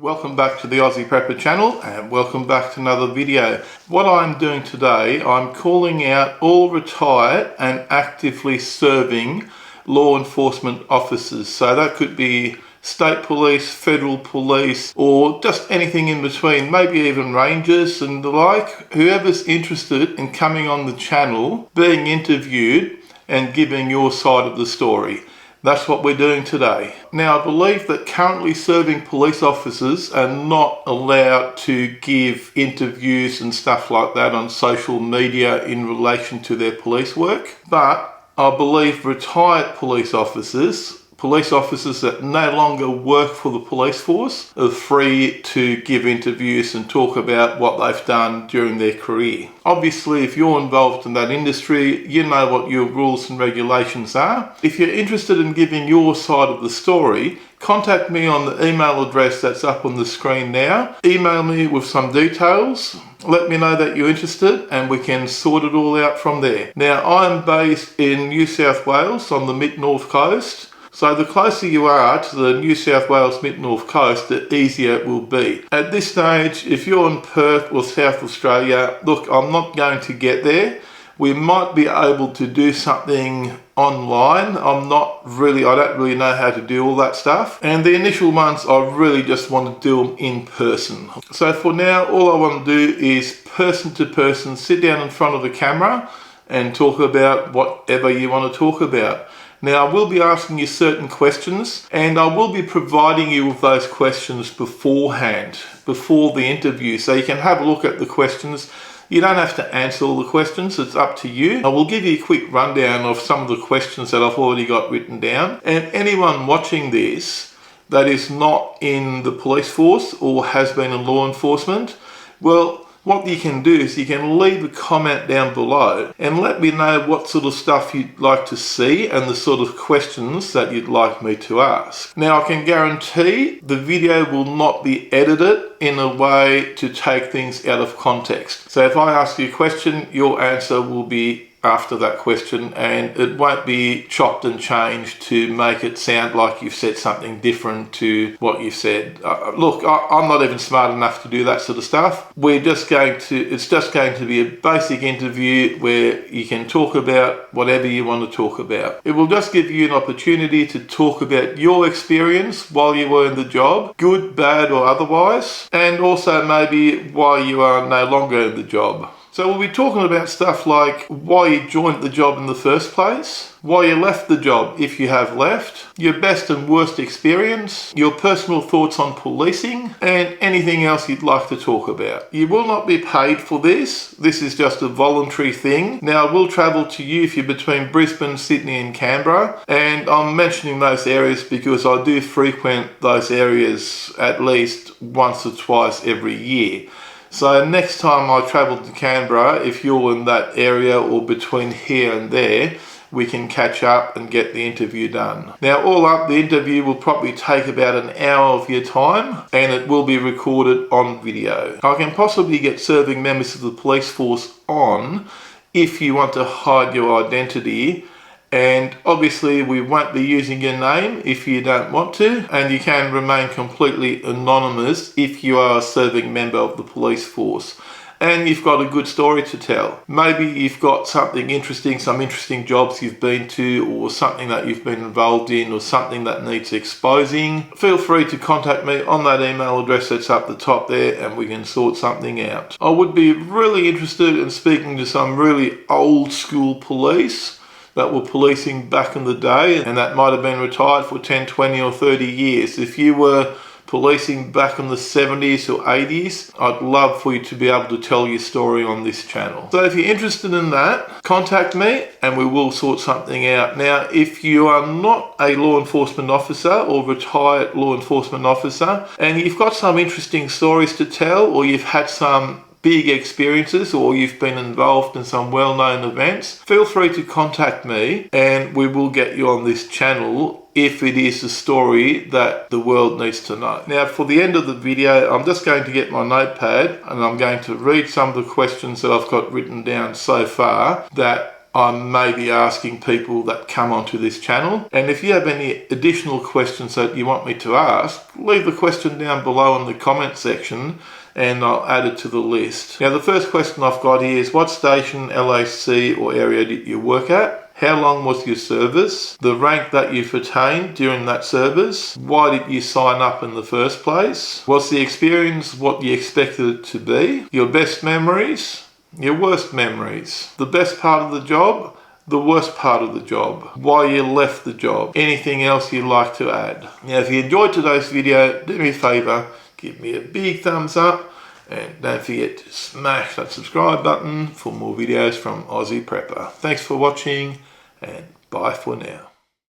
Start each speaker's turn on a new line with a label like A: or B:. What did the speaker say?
A: Welcome back to the Aussie Prepper channel and welcome back to another video. What I'm doing today, I'm calling out all retired and actively serving law enforcement officers. So that could be state police, federal police, or just anything in between, maybe even rangers and the like. Whoever's interested in coming on the channel, being interviewed and giving your side of the story. That's what we're doing today. Now, I believe that currently serving police officers are not allowed to give interviews and stuff like that on social media in relation to their police work. But I believe retired police officers that no longer work for the police force are free to give interviews and talk about what they've done during their career. Obviously, if you're involved in that industry, you know what your rules and regulations are. If you're interested in giving your side of the story, contact me on the email address that's up on the screen now. Email me with some details. Let me know that you're interested and we can sort it all out from there. Now, I'm based in New South Wales on the mid-north coast. So the closer you are to the New South Wales mid-north coast, the easier it will be. At this stage, if you're in Perth or South Australia, look, I'm not going to get there. We might be able to do something online. I don't really know how to do all that stuff. And the initial months, I really just want to do them in person. So for now, all I want to do is person to person, sit down in front of the camera and talk about whatever you want to talk about. Now, I will be asking you certain questions and I will be providing you with those questions beforehand, before the interview, so you can have a look at the questions. You don't have to answer all the questions, it's up to you. I will give you a quick rundown of some of the questions that I've already got written down. And anyone watching this that is not in the police force or has been in law enforcement, well, what you can do is you can leave a comment down below and let me know what sort of stuff you'd like to see and the sort of questions that you'd like me to ask. Now, I can guarantee the video will not be edited in a way to take things out of context. So if I ask you a question, your answer will be after that question and it won't be chopped and changed to make it sound like you've said something different to what you've said. Look, I'm not even smart enough to do that sort of stuff. It's just going to be a basic interview where you can talk about whatever you want to talk about. It will just give you an opportunity to talk about your experience while you were in the job, good, bad or otherwise, and also maybe why you are no longer in the job. So we'll be talking about stuff like why you joined the job in the first place, why you left the job if you have left, your best and worst experience, your personal thoughts on policing, and anything else you'd like to talk about. You will not be paid for this. This is just a voluntary thing. Now, I will travel to you if you're between Brisbane, Sydney and Canberra, and I'm mentioning those areas because I do frequent those areas at least once or twice every year. So next time I travel to Canberra, if you're in that area or between here and there, we can catch up and get the interview done. Now, all up, the interview will probably take about an hour of your time and it will be recorded on video. I can possibly get serving members of the police force on if you want to hide your identity. And obviously we won't be using your name if you don't want to, and you can remain completely anonymous if you are a serving member of the police force and you've got a good story to tell. Maybe you've got something interesting, some interesting jobs you've been to, or something that you've been involved in, or something that needs exposing. Feel free to contact me on that email address that's up the top there and we can sort something out. I would be really interested in speaking to some really old school police that were policing back in the day and that might have been retired for 10, 20 or 30 years. If you were policing back in the 70s or 80s, I'd love for you to be able to tell your story on this channel. So if you're interested in that, contact me and we will sort something out. Now, if you are not a law enforcement officer or retired law enforcement officer and you've got some interesting stories to tell, or you've had some big experiences, or you've been involved in some well-known events, feel free to contact me and we will get you on this channel if it is a story that the world needs to know. Now, for the end of the video, I'm just going to get my notepad and I'm going to read some of the questions that I've got written down so far that I may be asking people that come onto this channel. And if you have any additional questions that you want me to ask, leave the question down below in the comment section and I'll add it to the list. Now the first question I've got here is, what station, LAC or area did you work at? How long was your service? The rank that you've attained during that service? Why did you sign up in the first place? Was the experience what you expected it to be? Your best memories? Your worst memories? The best part of the job? The worst part of the job? Why you left the job? Anything else you'd like to add? Now if you enjoyed today's video, do me a favour, give me a big thumbs up and don't forget to smash that subscribe button for more videos from Aussie Prepper. Thanks for watching and bye for now.